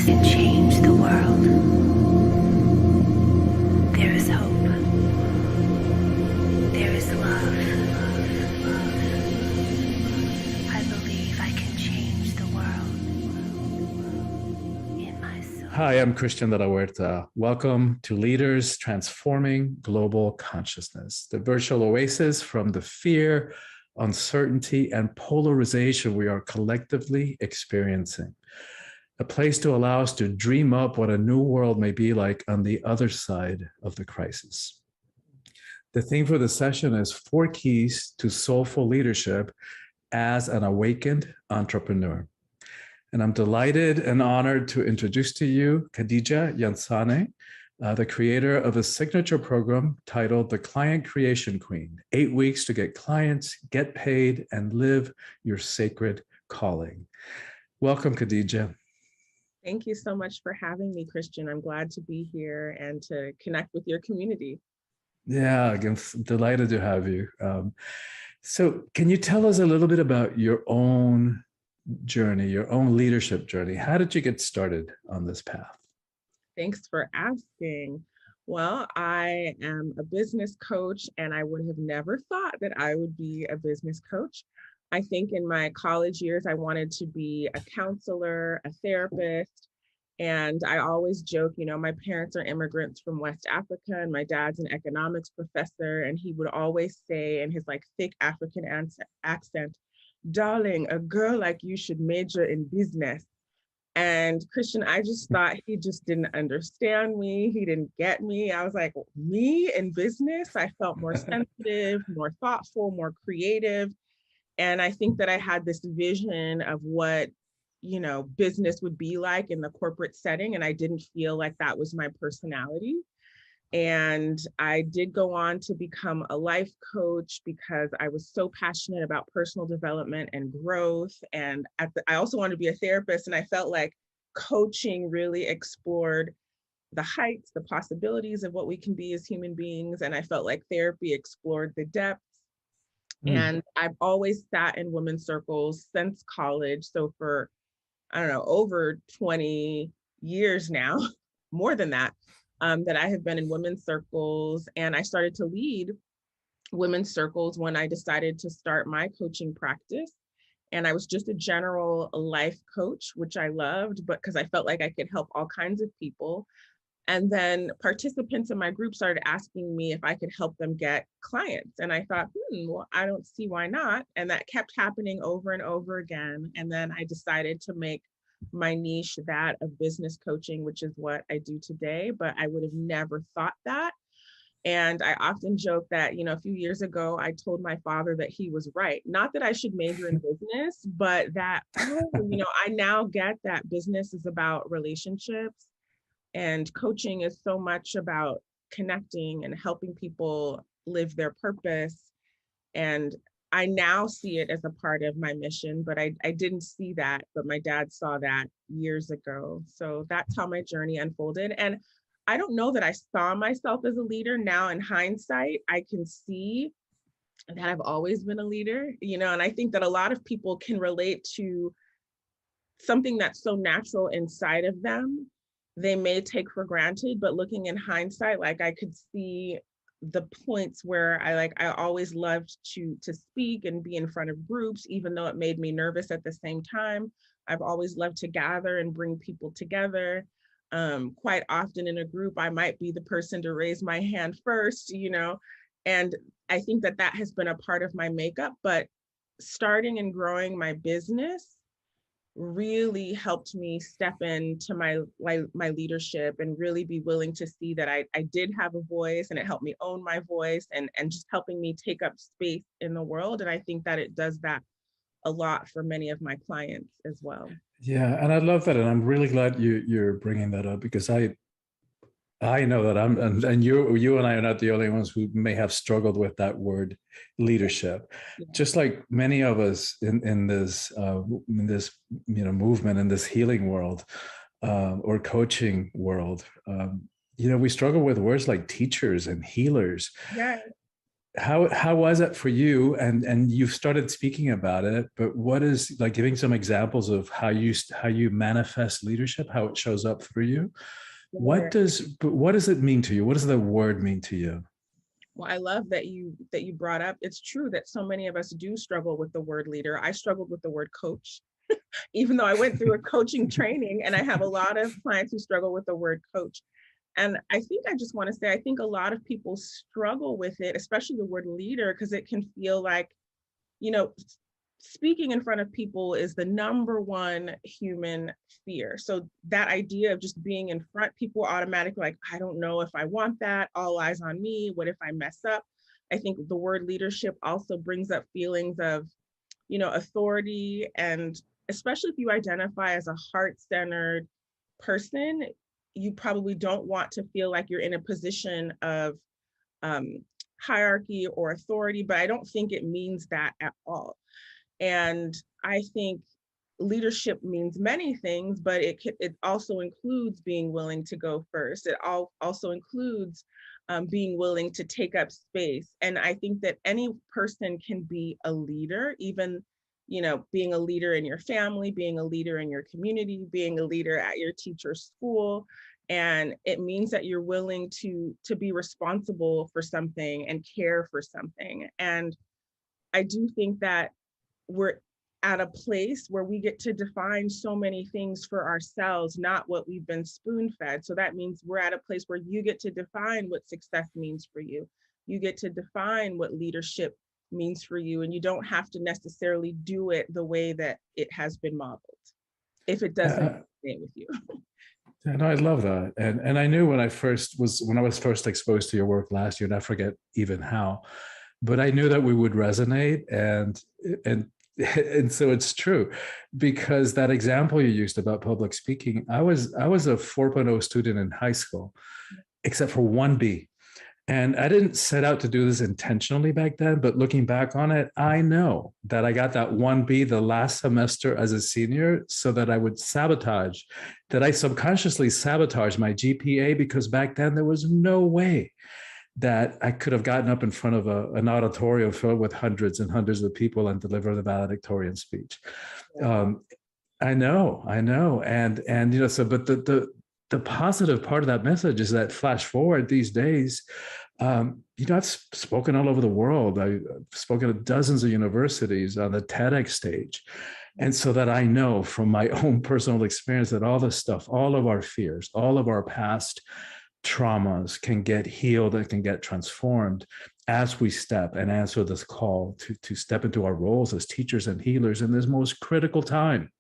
Change the world. There is hope. There is love. I believe I can change the world in my soul. Hi, I'm Christian de la Huerta. Welcome to Leaders Transforming Global Consciousness, the virtual oasis from the fear, uncertainty, and polarization we are collectively experiencing. A place to allow us to dream up what a new world may be like on the other side of the crisis. The theme for the session is 4 keys to soulful leadership as an awakened entrepreneur. And I'm delighted and honored to introduce to you Khadija Yansane, the creator of a signature program titled The Client Creation Queen, 8 weeks to get clients, get paid, and live your sacred calling. Welcome, Khadija. Thank you so much for having me, Christian. I'm glad to be here and to connect with your community. Yeah, again, delighted to have you. So can you tell us a little bit about your own journey, your own leadership journey? How did you get started on this path? Thanks for asking. Well, I am a business coach, and I would have never thought that I would be a business coach. I think in my college years, I wanted to be a counselor, a therapist. And I always joke, my parents are immigrants from West Africa, and my dad's an economics professor. And he would always say in his thick African accent, "Darling, a girl like you should major in business." And Christian, I just thought he just didn't understand me. He didn't get me. I was like, me in business? I felt more sensitive, more thoughtful, more creative. And I think that I had this vision of what, business would be like in the corporate setting. And I didn't feel like that was my personality. And I did go on to become a life coach because I was so passionate about personal development and growth. And I also wanted to be a therapist. And I felt like coaching really explored the heights, the possibilities of what we can be as human beings. And I felt like therapy explored the depths. And I've always sat in women's circles since college. So for, over 20 years now, more than that, that I have been in women's circles. And I started to lead women's circles when I decided to start my coaching practice. And I was just a general life coach, which I loved, but because I felt like I could help all kinds of people. And then participants in my group started asking me if I could help them get clients. And I thought, well, I don't see why not. And that kept happening over and over again. And then I decided to make my niche that of business coaching, which is what I do today. But I would have never thought that. And I often joke that, a few years ago, I told my father that he was right. Not that I should major in business, but that, I now get that business is about relationships. And coaching is so much about connecting and helping people live their purpose. And I now see it as a part of my mission, but I didn't see that, but my dad saw that years ago. So that's how my journey unfolded. And I don't know that I saw myself as a leader. Now in hindsight, I can see that I've always been a leader, and I think that a lot of people can relate to something that's so natural inside of them they may take for granted, but looking in hindsight, I could see the points where I always loved to speak and be in front of groups, even though it made me nervous at the same time. I've always loved to gather and bring people together. Quite often in a group, I might be the person to raise my hand first, and I think that has been a part of my makeup, but starting and growing my business really helped me step into my leadership and really be willing to see that I did have a voice, and it helped me own my voice and just helping me take up space in the world. And I think that it does that a lot for many of my clients as well. Yeah, and I love that, and I'm really glad you're bringing that up because I know that and you and I are not the only ones who may have struggled with that word leadership. Yeah. Just like many of us in this movement, in this healing world or coaching world, we struggle with words like teachers and healers. Yeah. how was it for you? And you've started speaking about it, but what is, like, giving some examples of how you manifest leadership, how it shows up through you? Sure. What does it mean to you? What does the word mean to you? Well, I love that you brought up. It's true that so many of us do struggle with the word leader. I struggled with the word coach, even though I went through a coaching training, and I have a lot of clients who struggle with the word coach. And I think I just want to say, I think a lot of people struggle with it, especially the word leader, because it can feel like, you know, speaking in front of people is the number one human fear. So that idea of just being in front, people automatically like, I don't know if I want that, all eyes on me, what if I mess up? I think the word leadership also brings up feelings of, authority, and especially if you identify as a heart-centered person, you probably don't want to feel like you're in a position of um, hierarchy or authority, but I don't think it means that at all. And I think leadership means many things, but it also includes being willing to go first. It also includes being willing to take up space. And I think that any person can be a leader, even being a leader in your family, being a leader in your community, being a leader at your teacher's school. And it means that you're willing to be responsible for something and care for something. And I do think that we're at a place where we get to define so many things for ourselves, not what we've been spoon fed. So that means we're at a place where you get to define what success means for you. You get to define what leadership means for you, and you don't have to necessarily do it the way that it has been modeled if it doesn't Uh, stay with you. and I love that. And I knew when I was first exposed to your work last year, and I forget even how, but I knew that we would resonate. And and so it's true, because that example you used about public speaking, I was a 4.0 student in high school, except for one B. And I didn't set out to do this intentionally back then, but looking back on it, I know that I got that 1B the last semester as a senior so that I would that I subconsciously sabotage my GPA, because back then there was no way that I could have gotten up in front of an auditorium filled with hundreds and hundreds of people and deliver the valedictorian speech. Wow. Um, I know, and so, but the positive part of that message is that flash forward these days, I've spoken all over the world. I've spoken at dozens of universities on the TEDx stage. And so that I know from my own personal experience that all this stuff, all of our fears, all of our past traumas can get healed and can get transformed as we step and answer this call to step into our roles as teachers and healers in this most critical time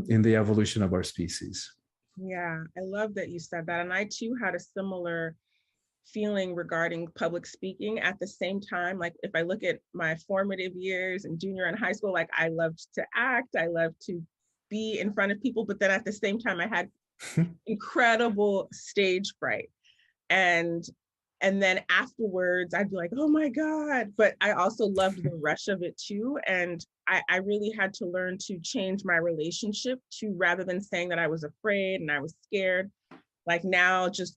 in the evolution of our species. Yeah, I love that you said that. And I too had a similar feeling regarding public speaking. At the same time, like if I look at my formative years in junior and high school, like I loved to act, I loved to be in front of people, but then at the same time I had incredible stage fright. And and then afterwards I'd be like, oh my God. But I also loved the rush of it too. And I really had to learn to change my relationship to, rather than saying that I was afraid and I was scared, like now just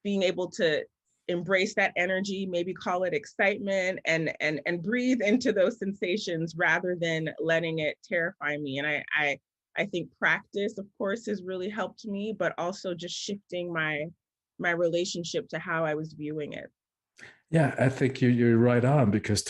being able to embrace that energy, maybe call it excitement, and breathe into those sensations rather than letting it terrify me. And I think practice, of course, has really helped me, but also just shifting my relationship to how I was viewing it. Yeah, I think you're right on, because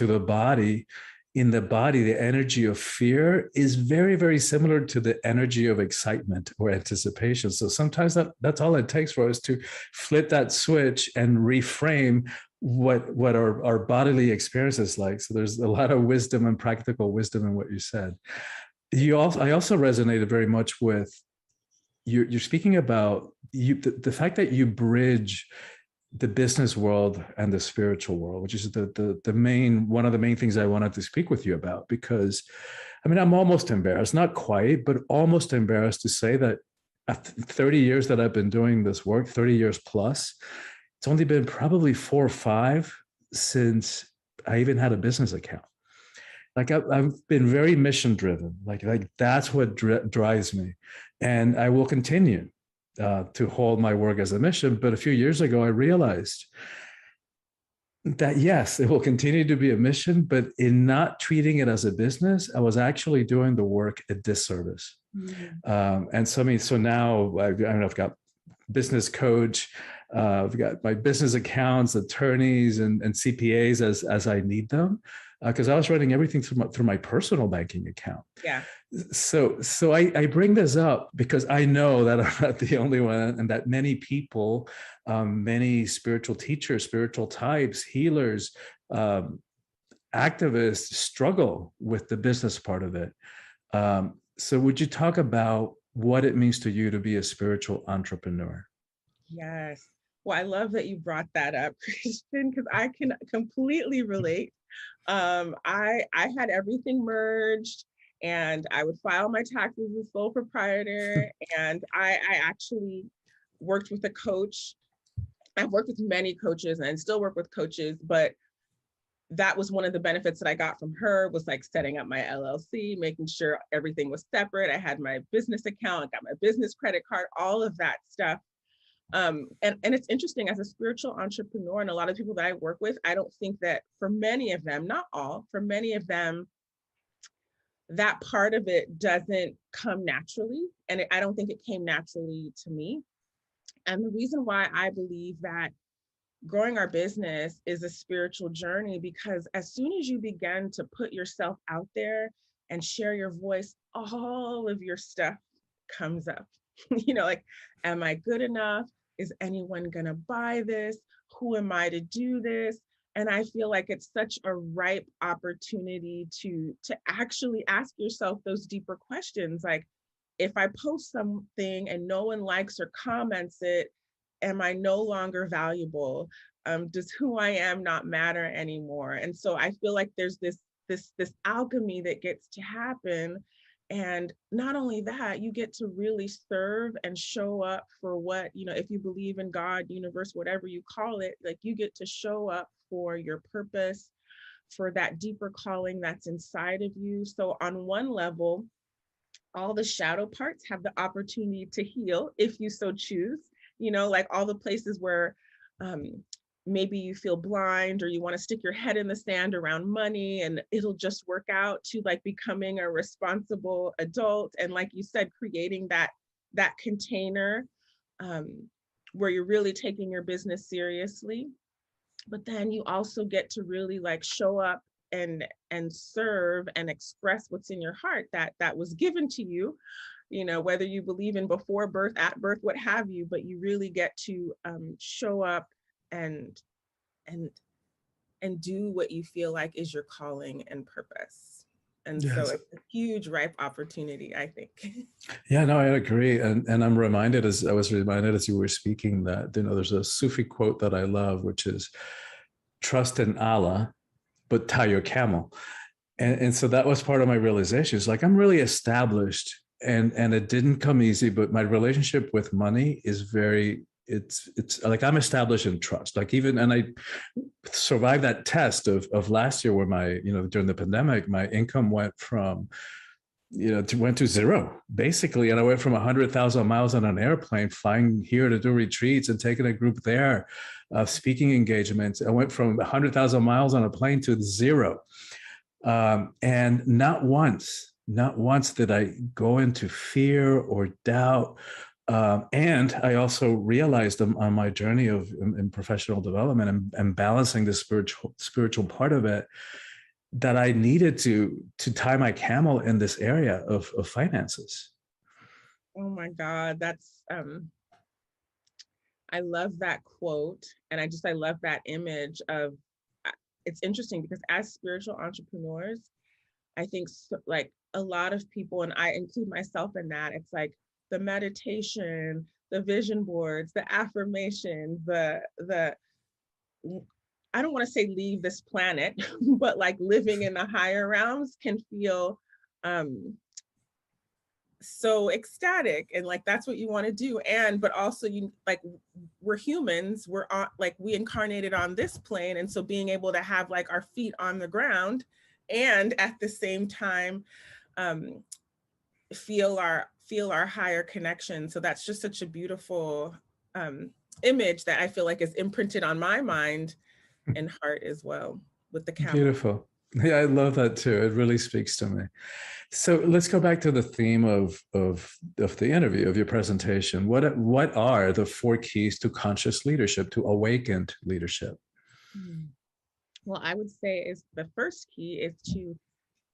in the body, the energy of fear is very, very similar to the energy of excitement or anticipation. So sometimes that's all it takes for us to flip that switch and reframe what our bodily experience is like. So there's a lot of wisdom and practical wisdom in what you said. I also resonated very much with you're speaking about the fact that you bridge the business world and the spiritual world, which is the main one of the main things I wanted to speak with you about. Because I mean, I'm almost embarrassed, not quite, but almost embarrassed to say that 30 years that I've been doing this work, 30 years plus, it's only been probably 4 or 5 since I even had a business account. Like I've been very mission driven. Like that's what drives me, and I will continue to hold my work as a mission. But a few years ago, I realized that yes, it will continue to be a mission, but in not treating it as a business, I was actually doing the work a disservice. Mm. And so, I mean, so now I don't know, I've got business coach, I've got my business accounts, attorneys, and CPAs as I need them, because I was running everything through my personal banking account. Yeah. So I bring this up because I know that I'm not the only one, and that many people, many spiritual teachers, spiritual types, healers, um, activists struggle with the business part of it. So would you talk about what it means to you to be a spiritual entrepreneur? Yes. Well, I love that you brought that up, Christian, because I can completely relate. I had everything merged, and I would file my taxes as sole proprietor. And I actually worked with a coach. I've worked with many coaches and still work with coaches, but that was one of the benefits that I got from her, was like setting up my LLC, making sure everything was separate. I had my business account, got my business credit card, all of that stuff. And it's interesting, as a spiritual entrepreneur, and a lot of people that I work with, I don't think that for many of them, not all, for many of them, that part of it doesn't come naturally. And I don't think it came naturally to me. And the reason why I believe that growing our business is a spiritual journey, because as soon as you begin to put yourself out there and share your voice, all of your stuff comes up. Like, am I good enough? Is anyone going to buy this? Who am I to do this? And I feel like it's such a ripe opportunity to actually ask yourself those deeper questions. Like, if I post something and no one likes or comments it, am I no longer valuable? Does who I am not matter anymore? And so I feel like there's this alchemy that gets to happen. And not only that, you get to really serve and show up for what, if you believe in God, universe, whatever you call it, like, you get to show up for your purpose, for that deeper calling that's inside of you. So on one level, all the shadow parts have the opportunity to heal if you so choose, like all the places where um, maybe you feel blind, or you want to stick your head in the sand around money, and it'll just work out, to like becoming a responsible adult. And like you said, creating that container um, where you're really taking your business seriously. But then you also get to really like show up and serve and express what's in your heart that was given to you, whether you believe in before birth, at birth, what have you, but you really get to show up and and and do what you feel like is your calling and purpose. And so Yes. it's a huge ripe opportunity, I think. Yeah, no, I agree. And I'm reminded, as I was reminded as you were speaking, that, there's a Sufi quote that I love, which is, trust in Allah, but tie your camel. And so that was part of my realization. It's like, I'm really established, and it didn't come easy, but my relationship with money is very, it's like, I'm established in trust. Like, even, and I survived that test of last year, where my, during the pandemic, my income went from, went to zero basically. And I went from 100,000 miles on an airplane, flying here to do retreats and taking a group there, speaking engagements. I went from 100,000 miles on a plane to zero. And not once did I go into fear or doubt. And I also realized on my journey of in professional development, and balancing the spiritual part of it, that I needed to tie my camel in this area of finances. Oh my God, that's I love that quote. And I love that image of, it's interesting because as spiritual entrepreneurs, I think like a lot of people, and I include myself in that, it's like the meditation, the vision boards, the affirmation, the I don't want to say leave this planet, but like living in the higher realms can feel um so ecstatic, and like that's what you want to do. And but also, you like, we're humans, we're on, like, we incarnated on this plane, and so being able to have like our feet on the ground, and at the same time um feel our higher connection. So that's just such a beautiful image that I feel like is imprinted on my mind, and heart as well with the camel. Beautiful. Yeah, I love that too. It really speaks to me. So let's go back to the theme of the interview, of your presentation. What are the 4 keys to conscious leadership, to awakened leadership? Hmm. Well, I would say is the first key is to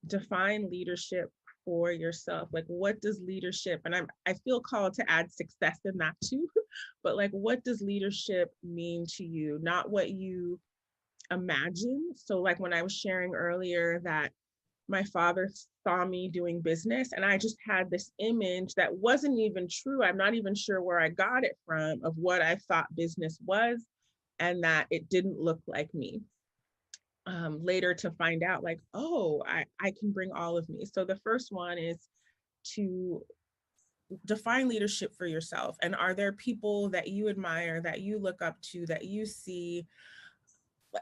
define leadership for yourself. Like, what does leadership, and I feel called to add success in that too, but like, what does leadership mean to you? Not what you imagine. So like when I was sharing earlier that my father saw me doing business and I just had this image that wasn't even true. I'm not even sure where I got it from of what I thought business was, and that it didn't look like me. Later to find out like, oh, I can bring all of me. So the first one is to define leadership for yourself. And are there people that you admire, that you look up to, that you see?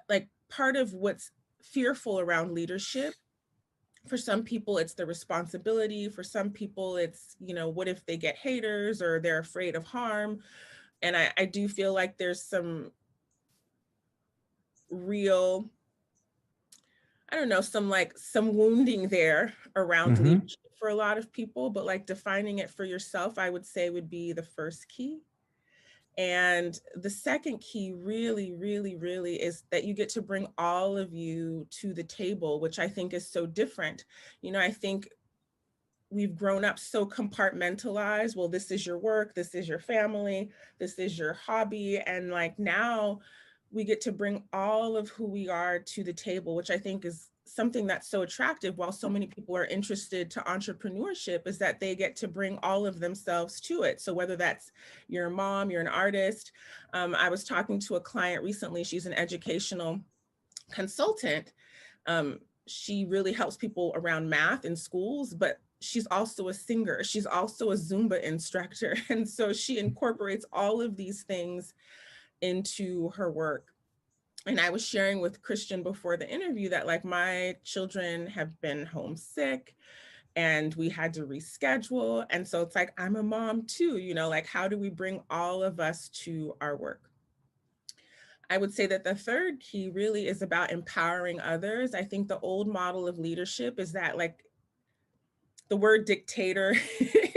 Like part of what's fearful around leadership, for some people it's the responsibility, for some people it's, what if they get haters or they're afraid of harm. And I do feel like there's some real, I don't know, some wounding there around Mm-hmm. leadership for a lot of people, but like defining it for yourself, I would say would be the first key. And the second key really, really, really is that you get to bring all of you to the table, which I think is so different. I think we've grown up so compartmentalized. Well, this is your work, this is your family, this is your hobby. And like now we get to bring all of who we are to the table, which I think is something that's so attractive. While so many people are interested to entrepreneurship, is that they get to bring all of themselves to it. So whether that's your mom, you're an artist. I was talking to a client recently, she's an educational consultant. She really helps people around math in schools, but she's also a singer. She's also a Zumba instructor. And so she incorporates all of these things into her work. And I was sharing with Christian before the interview that like my children have been homesick and we had to reschedule. And so it's like, I'm a mom too, like how do we bring all of us to our work? I would say that the third key really is about empowering others. I think the old model of leadership is that like the word dictator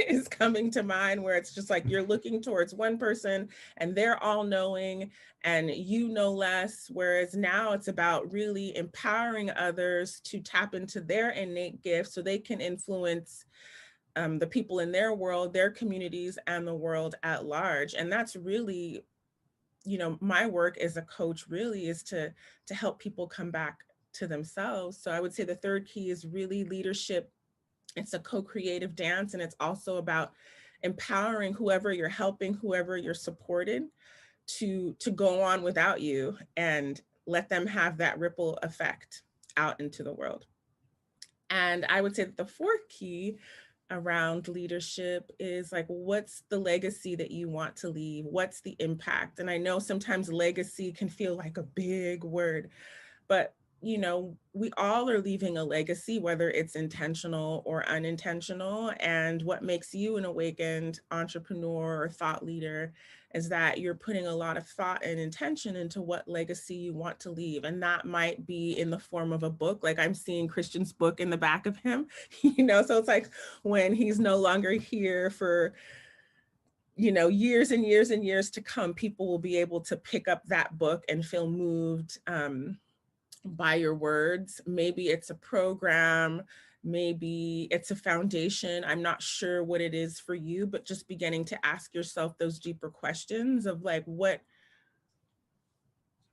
is coming to mind, where it's just like you're looking towards one person and they're all knowing and you know less. Whereas now it's about really empowering others to tap into their innate gifts so they can influence the people in their world, their communities, and the world at large. And that's really, my work as a coach really is to help people come back to themselves. So I would say the third key is really leadership. It's a co-creative dance, and it's also about empowering whoever you're helping, whoever you're supported, to go on without you and let them have that ripple effect out into the world. And I would say that the fourth key around leadership is like, what's the legacy that you want to leave? What's the impact? And I know sometimes legacy can feel like a big word, but we all are leaving a legacy, whether it's intentional or unintentional. And what makes you an awakened entrepreneur or thought leader is that you're putting a lot of thought and intention into what legacy you want to leave. And that might be in the form of a book. Like I'm seeing Christian's book in the back of him, so it's like when he's no longer here for years and years and years to come, people will be able to pick up that book and feel moved by your words. Maybe it's a program, maybe it's a foundation. I'm not sure what it is for you, but just beginning to ask yourself those deeper questions of like, what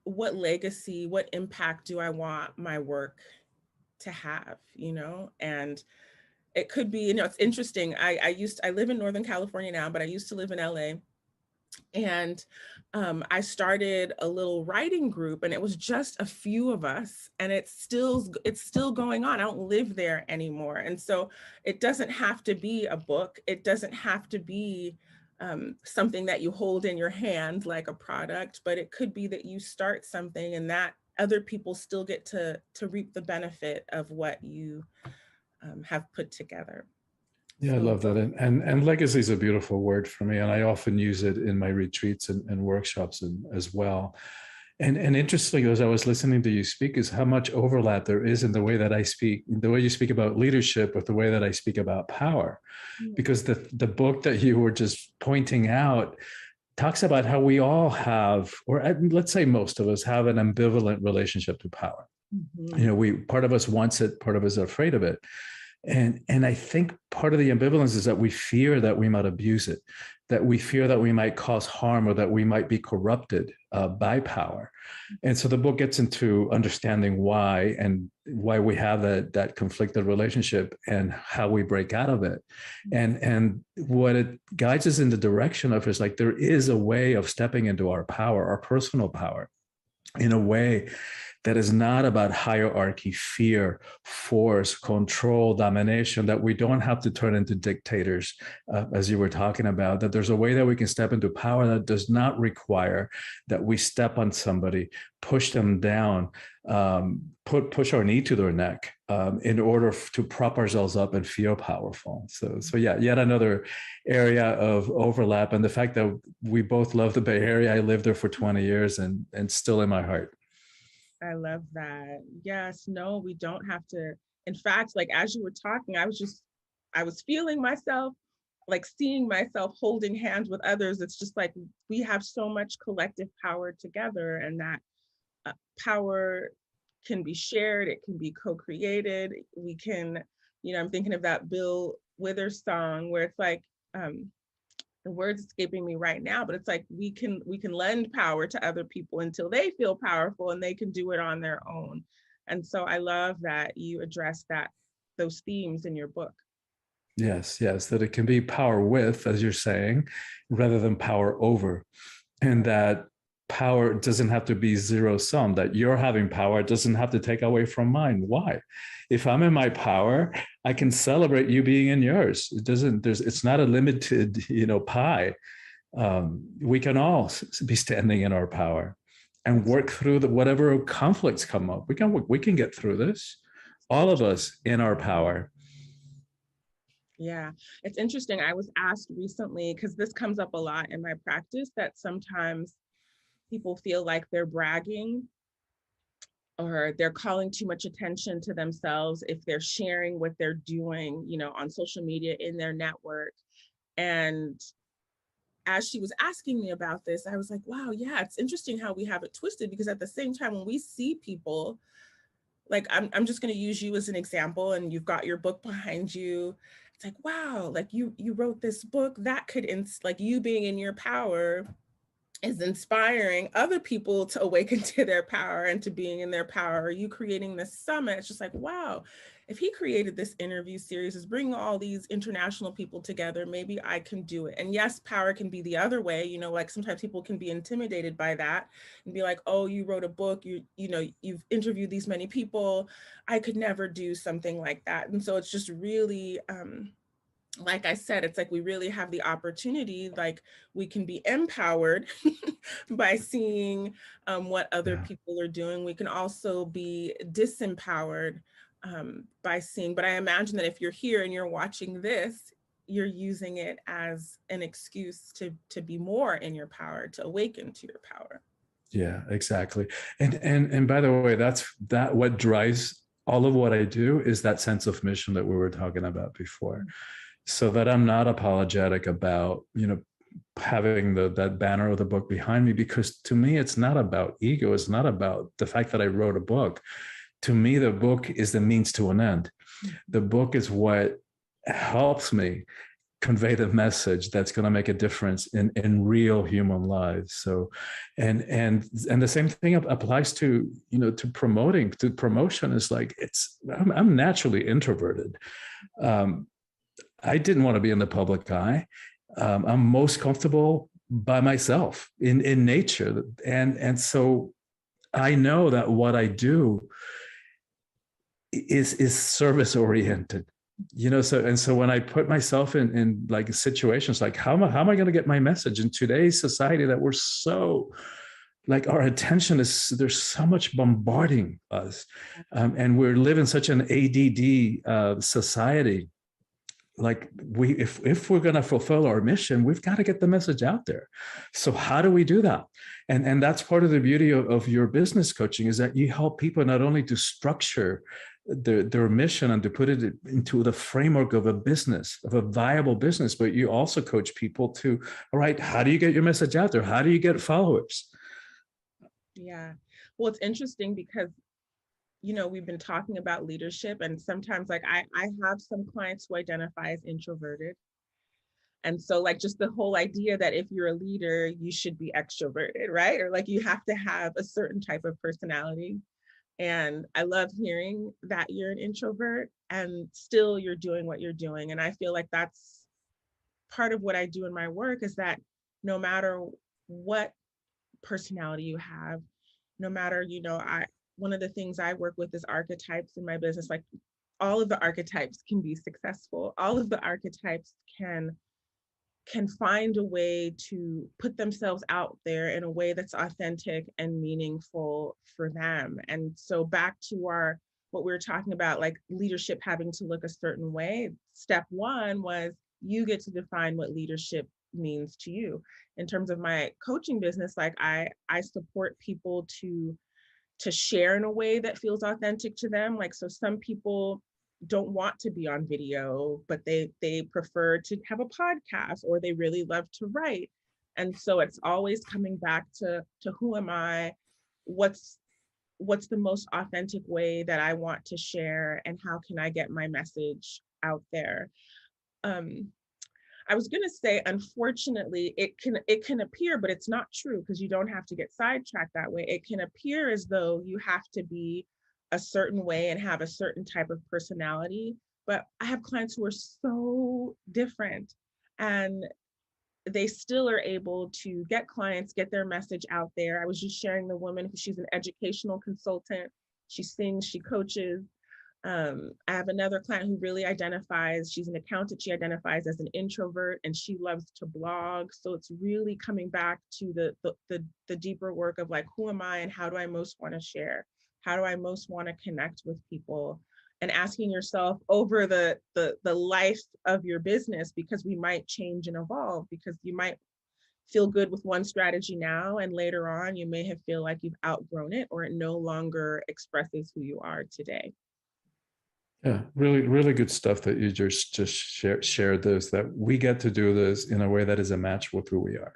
legacy, what impact do I want my work to have, And it could be, it's interesting. I live in Northern California now, but I used to live in LA. And I started a little writing group, and it was just a few of us, and it's still going on. I don't live there anymore. And so it doesn't have to be a book. It doesn't have to be something that you hold in your hand like a product, but it could be that you start something and that other people still get to reap the benefit of what you have put together. Yeah, I So love that. And legacy is a beautiful word for me. And I often use it in my retreats and workshops as well. And interestingly, as I was listening to you speak, is how much overlap there is in the way that I speak, the way you speak about leadership with the way that I speak about power. Because the book that you were just pointing out talks about how we all have, or let's say most of us have, an ambivalent relationship to power. Mm-hmm. You know, part of us wants it, part of us are afraid of it. And I think part of the ambivalence is that we fear that we might abuse it, that we fear that we might cause harm, or that we might be corrupted by power. And so the book gets into understanding why, and why we have that conflicted relationship, and how we break out of it. And what it guides us in the direction of is like, there is a way of stepping into our power, our personal power, in a way that is not about hierarchy, fear, force, control, domination, that we don't have to turn into dictators, as you were talking about, that there's a way that we can step into power that does not require that we step on somebody, push them down, push our knee to their neck, in order to prop ourselves up and feel powerful. So yeah, yet another area of overlap. And the fact that we both love the Bay Area, I lived there for 20 years and still in my heart. I love that. Yes, no, we don't have to. In fact, like as you were talking, I was feeling myself, like seeing myself holding hands with others. It's just like we have so much collective power together, and that power can be shared, it can be co-created. We can, I'm thinking of that Bill Withers song where it's like, the words escaping me right now, but it's like we can lend power to other people until they feel powerful and they can do it on their own. And so I love that you address those themes in your book. Yes, that it can be power with, as you're saying, rather than power over. And that power doesn't have to be zero sum, that you're having power doesn't have to take away from mine. Why? If I'm in my power, I can celebrate you being in yours. It's not a limited, pie. We can all be standing in our power and work through whatever conflicts come up. We can get through this, all of us in our power. Yeah, it's interesting. I was asked recently, because this comes up a lot in my practice, that sometimes people feel like they're bragging or they're calling too much attention to themselves if they're sharing what they're doing, on social media, in their network. And as she was asking me about this, I was like, wow, yeah, it's interesting how we have it twisted, because at the same time, when we see people, like I'm just going to use you as an example, and you've got your book behind you. It's like, wow, like you wrote this book that could, like you being in your power is inspiring other people to awaken to their power and to being in their power. Are you creating this summit? It's just like, wow, if he created this interview series, is bringing all these international people together, maybe I can do it. And yes, power can be the other way, like sometimes people can be intimidated by that and be like, oh, you wrote a book, you've interviewed these many people, I could never do something like that. And so it's just really, like I said, it's like we really have the opportunity, like we can be empowered by seeing what other people are doing. We can also be disempowered by seeing, but I imagine that if you're here and you're watching this, you're using it as an excuse to be more in your power, to awaken to your power. Yeah, exactly. And by the way, that what drives all of what I do is that sense of mission that we were talking about before. So that I'm not apologetic about, having that banner of the book behind me, because to me, it's not about ego. It's not about the fact that I wrote a book. To me, the book is the means to an end. The book is what helps me convey the message that's going to make a difference in real human lives. So, and the same thing applies to, to promotion. Is like, I'm naturally introverted. I didn't want to be in the public eye. I'm most comfortable by myself in nature. And so I know that what I do is service oriented, so when I put myself in like situations like, how am I going to get my message in today's society that we're so, like, our attention there's so much bombarding us, and we're living such an ADD society. like if we're going to fulfill our mission, we've got to get the message out there. So how do we do that? And that's part of the beauty of your business coaching, is that you help people not only to structure their mission and to put it into the framework of a business, of a viable business, but you also coach people to, all right, how do you get your message out there? How do you get followers? Yeah. Well, it's interesting because, we've been talking about leadership, and sometimes like I have some clients who identify as introverted. And so like just the whole idea that if you're a leader, you should be extroverted, right? Or like you have to have a certain type of personality. And I love hearing that you're an introvert and still you're doing what you're doing. And I feel like that's part of what I do in my work, is that no matter what personality you have, no matter, one of the things I work with is archetypes in my business. Like all of the archetypes can be successful. All of the archetypes can find a way to put themselves out there in a way that's authentic and meaningful for them. And so back to what we were talking about, like leadership having to look a certain way. Step one was you get to define what leadership means to you. In terms of my coaching business, like I support people to share in a way that feels authentic to them. Like, so some people don't want to be on video, but they prefer to have a podcast, or they really love to write. And so it's always coming back to who am I? What's the most authentic way that I want to share, and how can I get my message out there? I was going to say, unfortunately, it can appear, but it's not true, because you don't have to get sidetracked that way. It can appear as though you have to be a certain way and have a certain type of personality. But I have clients who are so different, and they still are able to get clients, get their message out there. I was just sharing the woman who, she's an educational consultant. She sings, she coaches. I have another client who really identifies, she's an accountant, she identifies as an introvert, and she loves to blog. So it's really coming back to the deeper work of like, who am I and how do I most want to share? How do I most want to connect with people? And asking yourself over the life of your business, because we might change and evolve, because you might feel good with one strategy now, and later on you may have feel like you've outgrown it, or it no longer expresses who you are today. Yeah, really, really good stuff that you just shared this, that we get to do this in a way that is a match with who we are.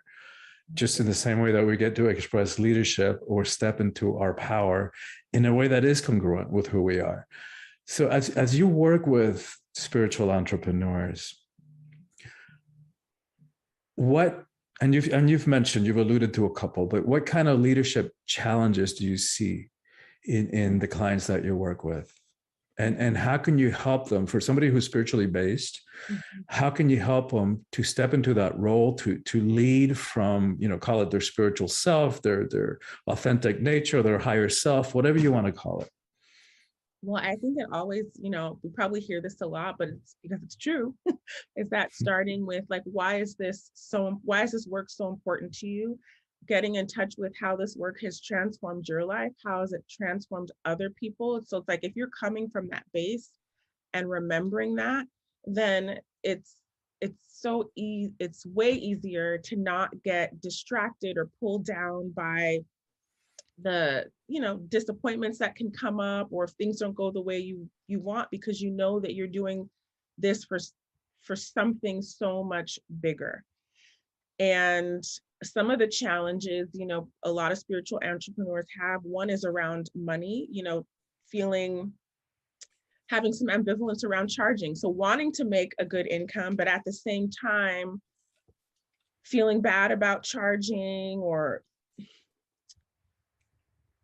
Just in the same way that we get to express leadership or step into our power in a way that is congruent with who we are. So as you work with spiritual entrepreneurs, and you've mentioned, you've alluded to a couple, but what kind of leadership challenges do you see in the clients that you work with? And how can you help them, for somebody who's spiritually based, how can you help them to step into that role, to lead from, call it their spiritual self, their authentic nature, their higher self, whatever you want to call it? Well, I think it always, we probably hear this a lot, but it's because it's true, is that starting with like, why is this work so important to you? Getting in touch with how this work has transformed your life, how has it transformed other people? So it's like, if you're coming from that base and remembering that, then it's way easier to not get distracted or pulled down by the disappointments that can come up, or if things don't go the way you want, because you know that you're doing this for something so much bigger. And some of the challenges, a lot of spiritual entrepreneurs have, one is around money, having some ambivalence around charging. So wanting to make a good income, but at the same time, feeling bad about charging, or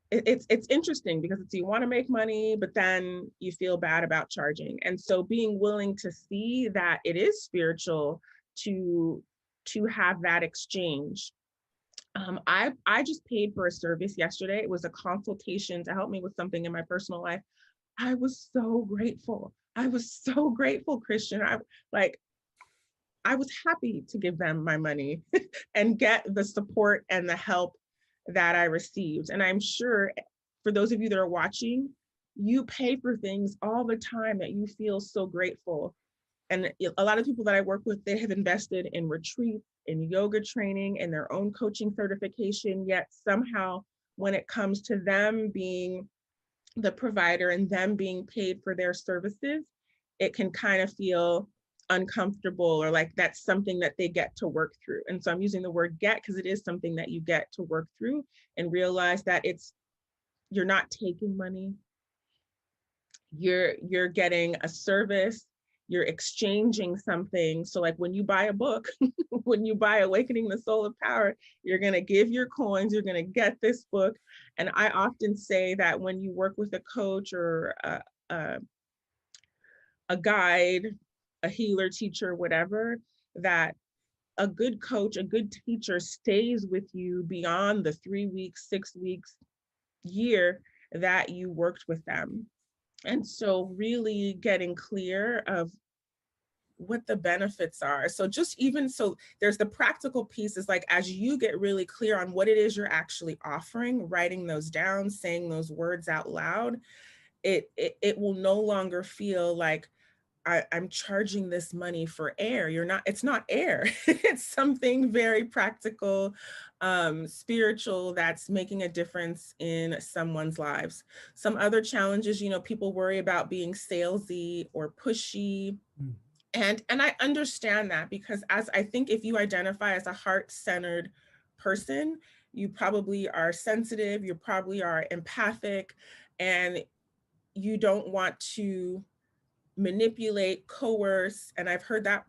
it's interesting because you want to make money, but then you feel bad about charging. And so being willing to see that it is spiritual to have that exchange. I just paid for a service yesterday. It was a consultation to help me with something in my personal life. I was so grateful. Christian. I was happy to give them my money and get the support and the help that I received. And I'm sure for those of you that are watching, you pay for things all the time that you feel so grateful And a lot of people that I work with, they have invested in retreats, in yoga training, and their own coaching certification, yet somehow when it comes to them being the provider and them being paid for their services, it can kind of feel uncomfortable, or like that's something that they get to work through. And so I'm using the word get because it is something that you get to work through and realize that you're not taking money, you're getting a service, you're exchanging something. So like when you buy a book, when you buy Awakening the Soul of Power, you're going to give your coins, you're going to get this book. And I often say that when you work with a coach or a guide, a healer, teacher, whatever, that a good coach, a good teacher stays with you beyond the 3 weeks, 6 weeks, year that you worked with them. And so really getting clear of what the benefits are. So just even so there's the practical pieces, like as you get really clear on what it is you're actually offering, writing those down, saying those words out loud, it will no longer feel like I'm charging this money for air. It's not air. It's something very practical, spiritual, that's making a difference in someone's lives. Some other challenges, people worry about being salesy or pushy. And I understand that, because as I think if you identify as a heart-centered person, you probably are sensitive, you probably are empathic, and you don't want to manipulate, coerce. And I've heard that,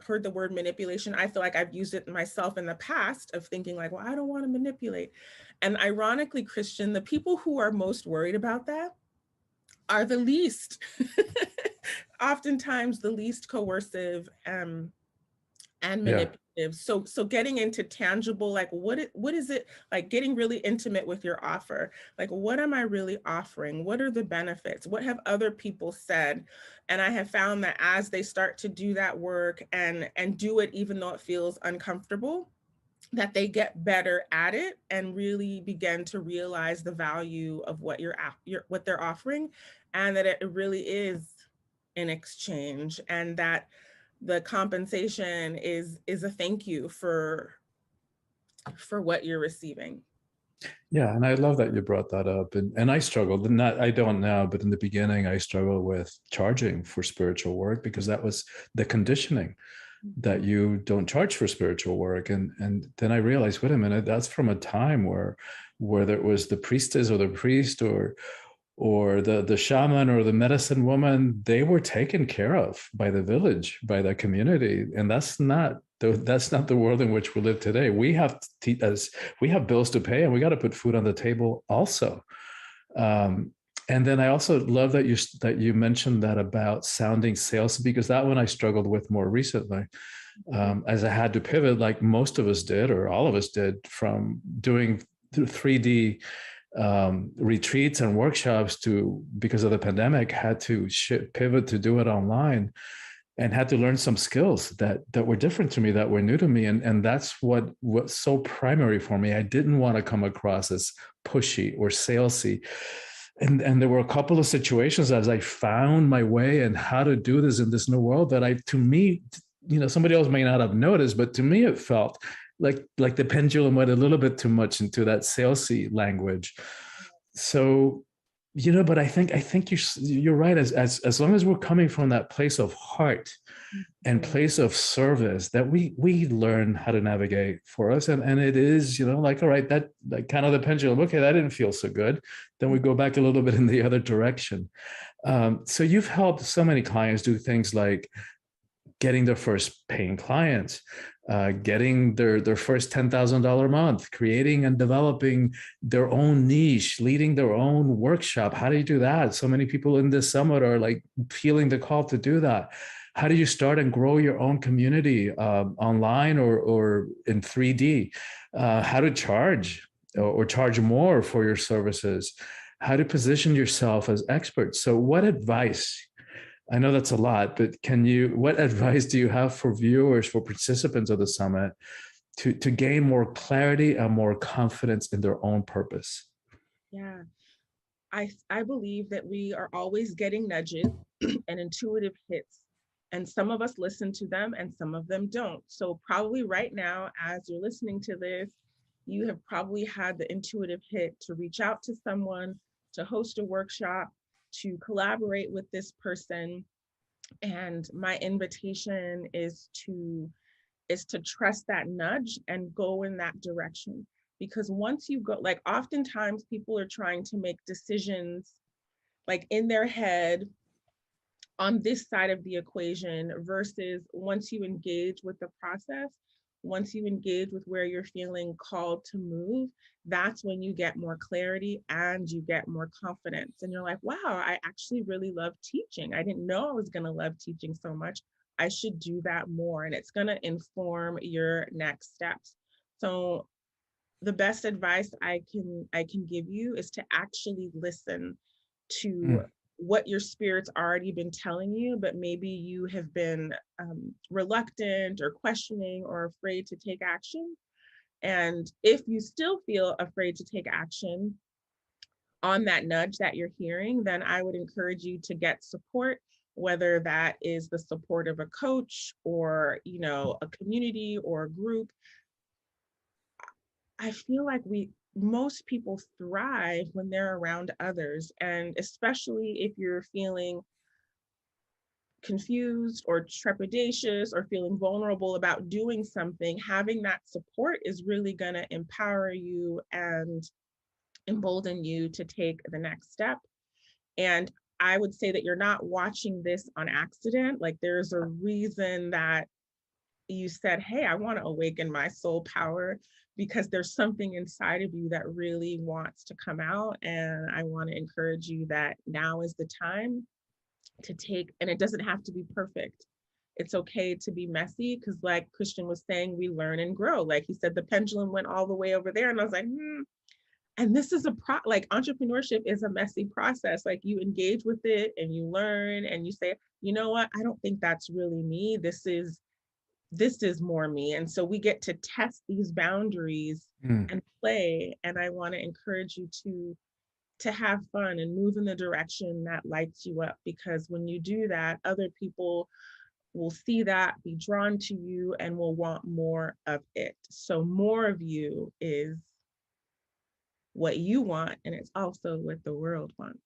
heard the word manipulation. I feel like I've used it myself in the past of thinking like, well, I don't want to manipulate. And ironically, Christian, the people who are most worried about that are the least, oftentimes the least coercive and Yeah. manipulative. So getting into tangible, like what is it, like getting really intimate with your offer. Like, what am I really offering? What are the benefits? What have other people said? And I have found that as they start to do that work and do it, even though it feels uncomfortable, that they get better at it and really begin to realize the value of what what they're offering, and that it really is an exchange, and that the compensation is a thank you for what you're receiving. Yeah, and I love that you brought that up. And I struggled, and not I don't now, but in the beginning I struggled with charging for spiritual work, because that was the conditioning, that you don't charge for spiritual work. And then I realized, wait a minute, that's from a time where there was the priestess or the priest or the shaman or the medicine woman. They were taken care of by the village, by the community. And that's not the world in which we live today. We have we have bills to pay, and we got to put food on the table also. And then I also love that you mentioned that about sounding sales, because that one I struggled with more recently, as I had to pivot, like most of us did, or all of us did, from doing 3D retreats and workshops to, because of the pandemic, had to pivot to do it online, and had to learn some skills that were different to me, that were new to me. And that's what's so primary for me. I didn't want to come across as pushy or salesy. And there were a couple of situations as I found my way and how to do this in this new world that to me, somebody else may not have noticed, but to me it felt like the pendulum went a little bit too much into that salesy language. So, but I think you're right. As long as we're coming from that place of heart and place of service, that we learn how to navigate for us. And it is, like, all right, that kind of the pendulum, okay, that didn't feel so good. Then we go back a little bit in the other direction. So you've helped so many clients do things like getting their first paying clients, getting their first $10,000 month, creating and developing their own niche, leading their own workshop. How do you do that? So many people in this summit are like feeling the call to do that. How do you start and grow your own community online or in 3D? How to charge or charge more for your services? How to position yourself as experts? So what advice? I know that's a lot, but what advice do you have for viewers, for participants of the summit, to gain more clarity and more confidence in their own purpose? Yeah, I believe that we are always getting nudges and intuitive hits And some of us listen to them and some of them don't. So probably right now, as you're listening to this, you have probably had the intuitive hit to reach out to someone, to host a workshop, to collaborate with this person. And my invitation is to trust that nudge and go in that direction. Because once you go, like oftentimes people are trying to make decisions like in their head on this side of the equation versus once you engage with the process, once you engage with where you're feeling called to move, that's when you get more clarity and you get more confidence. And you're like, wow, I actually really love teaching. I didn't know I was going to love teaching so much. I should do that more. And it's going to inform your next steps. So the best advice I can give you is to actually listen to Mm. what your spirit's already been telling you, but maybe you have been reluctant or questioning or afraid to take action. And if you still feel afraid to take action on that nudge that you're hearing, then I would encourage you to get support, whether that is the support of a coach or, a community or a group. I feel like most people thrive when they're around others. And especially if you're feeling confused or trepidatious or feeling vulnerable about doing something, having that support is really going to empower you and embolden you to take the next step. And I would say that you're not watching this on accident. Like there's a reason that you said, hey, I want to awaken my soul power because there's something inside of you that really wants to come out. And I want to encourage you that now is the time to take, and it doesn't have to be perfect. It's okay to be messy because, like Christian was saying, we learn and grow. Like he said, the pendulum went all the way over there. And I was like, And this is like entrepreneurship is a messy process. Like you engage with it and you learn and you say, you know what? I don't think that's really me. This is more me. And so we get to test these boundaries Mm. and play. And I want to encourage you to have fun and move in the direction that lights you up, because when you do that, other people will see that, be drawn to you, and will want more of it. So more of you is what you want, and it's also what the world wants.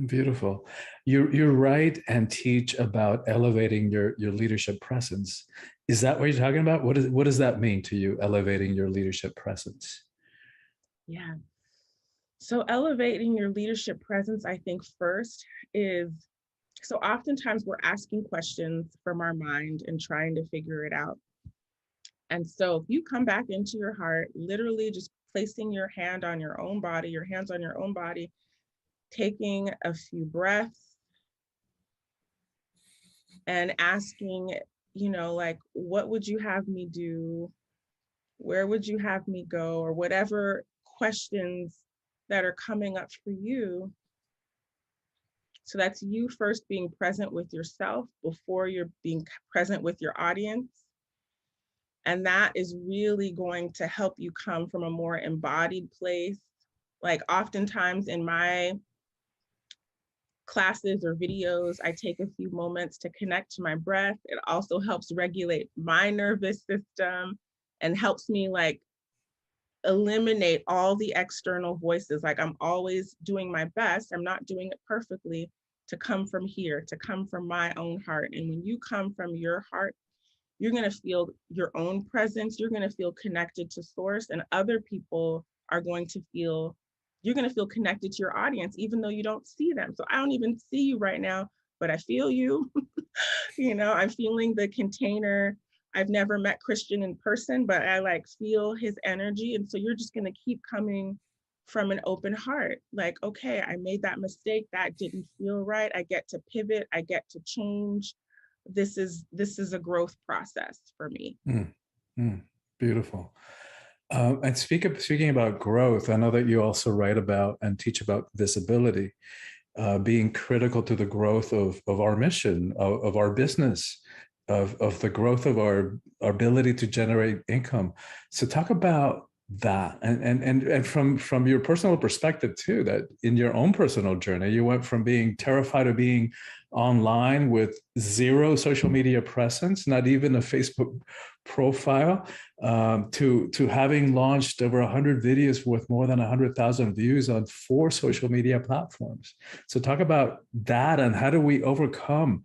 Beautiful. You write and teach about elevating your leadership presence. Is that what you're talking about? What does that mean to you, elevating your leadership presence? Yeah. So elevating your leadership presence, I think first is, so oftentimes we're asking questions from our mind and trying to figure it out. And so if you come back into your heart, literally just placing your hand on your own body, your hands on your own body, taking a few breaths and asking, like, what would you have me do? Where would you have me go? Or whatever questions that are coming up for you. So that's you first being present with yourself before you're being present with your audience. And that is really going to help you come from a more embodied place. Like oftentimes in my classes or videos, I take a few moments to connect to my breath. It also helps regulate my nervous system and helps me like eliminate all the external voices. Like I'm always doing my best. I'm not doing it perfectly, to come from here, to come from my own heart. And when you come from your heart, you're going to feel your own presence. You're going to feel connected to source, and other people are going to feel, you're going to feel connected to your audience, even though you don't see them. So I don't even see you right now, but I feel you. I'm feeling the container. I've never met Christian in person, but I like feel his energy. And so you're just going to keep coming from an open heart. Like, okay, I made that mistake. That didn't feel right. I get to pivot. I get to change. This is a growth process for me. Mm. Mm. Beautiful. And speaking about growth, I know that you also write about and teach about visibility, being critical to the growth of our mission, of our business, of the growth of our ability to generate income. So talk about that. And from your personal perspective too, that in your own personal journey, you went from being terrified of being online with zero social media presence, not even a Facebook profile, to having launched over 100 videos with more than 100,000 views on 4 social media platforms. So talk about that, and how do we overcome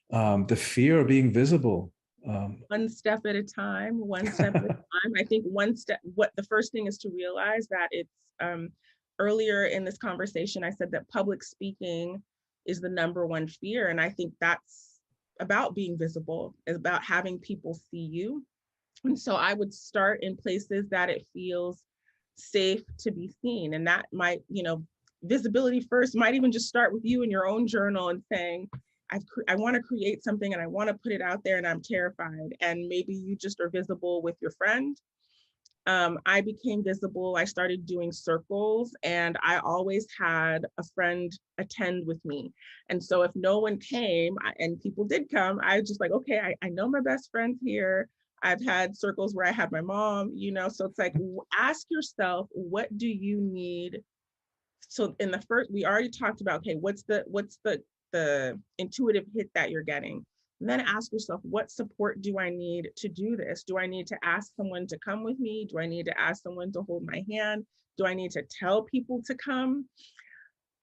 the fear of being visible? One step at a time, one step at a time. I think one step, what the first thing is to realize that it's earlier in this conversation, I said that public speaking is the number one fear. And I think that's about being visible, is about having people see you. And so I would start in places that it feels safe to be seen. And that might, visibility first might even just start with you in your own journal and saying, I want to create something and I want to put it out there and I'm terrified. And maybe you just are visible with your friend. I became visible. I started doing circles, and I always had a friend attend with me. And so if no one came, and people did come, I was just like, okay, I know my best friend's here. I've had circles where I had my mom, so it's like, ask yourself, what do you need? So in the first, we already talked about, okay, what's the intuitive hit that you're getting? And then ask yourself, what support do I need to do this? Do I need to ask someone to come with me? Do I need to ask someone to hold my hand? Do I need to tell people to come?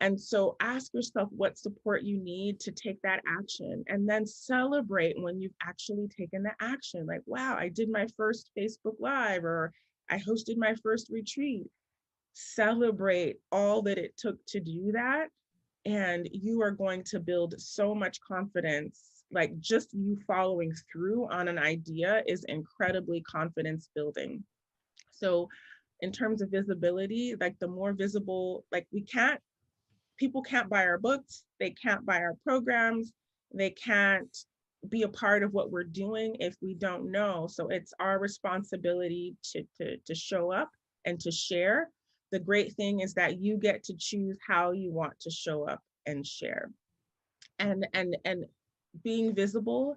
And so ask yourself what support you need to take that action, and then celebrate when you've actually taken the action. Like, wow, I did my first Facebook Live, or I hosted my first retreat. Celebrate all that it took to do that. And you are going to build so much confidence. Like, just you following through on an idea is incredibly confidence building. So in terms of visibility, like the more visible, like people can't buy our books, they can't buy our programs, they can't be a part of what we're doing if we don't know. So it's our responsibility to show up and to share. The great thing is that you get to choose how you want to show up and share. And being visible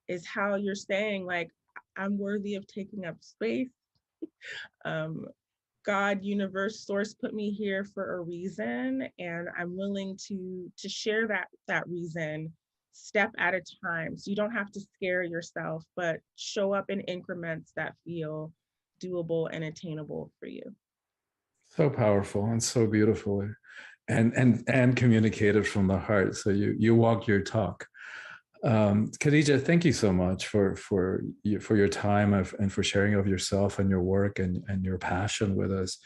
is how you're saying, like, I'm worthy of taking up space. God, universe, source put me here for a reason, and I'm willing to share that reason step at a time. So you don't have to scare yourself, but show up in increments that feel doable and attainable for you. So powerful and so beautiful, and communicated from the heart. So you walk your talk. Khadija, thank you so much for your time and for sharing of yourself and your work and your passion with us.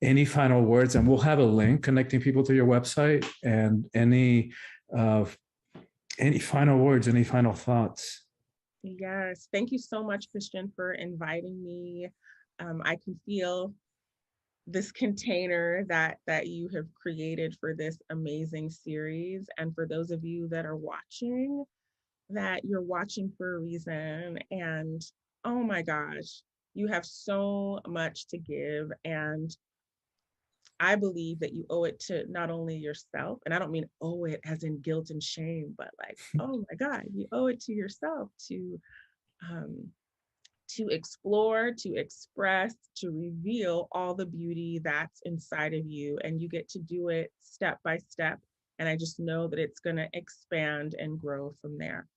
Any final words? And we'll have a link connecting people to your website. And any final words, any final thoughts? Yes, thank you so much, Christian, for inviting me. I can feel this container that you have created for this amazing series. And for those of you that are watching, that you're watching for a reason. And oh my gosh, you have so much to give. And I believe that you owe it to not only yourself, and I don't mean owe it as in guilt and shame, but like, oh my God, you owe it to yourself to explore, to express, to reveal all the beauty that's inside of you. And you get to do it step by step. And I just know that it's going to expand and grow from there.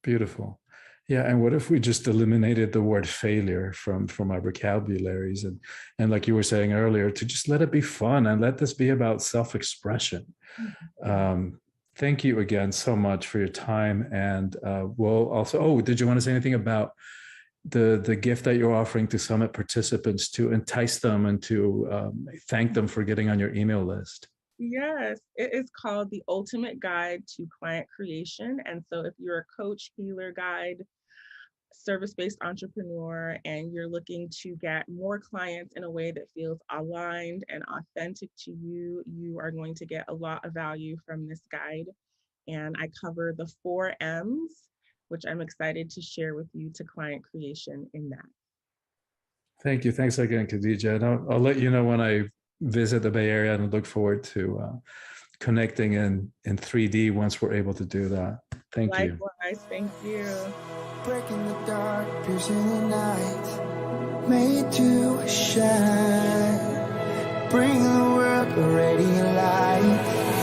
Beautiful. Yeah. And what if we just eliminated the word failure from our vocabularies, and like you were saying earlier, to just let it be fun and let this be about self-expression. Thank you again so much for your time. And we'll also, did you want to say anything about the gift that you're offering to Summit participants to entice them and to thank them for getting on your email list? Yes, it is called The Ultimate Guide to Client Creation. And so if you're a coach, healer, guide, service-based entrepreneur, and you're looking to get more clients in a way that feels aligned and authentic to you, you are going to get a lot of value from this guide. And I cover the 4 M's, which I'm excited to share with you, to client creation in that. Thank you. Thanks again, Khadija. And I'll let you know when I visit the Bay Area, and look forward to connecting in 3D once we're able to do that. Thank you. Likewise, thank you. Breaking the dark, piercing the night. made to shine. Bring the world a radiant light.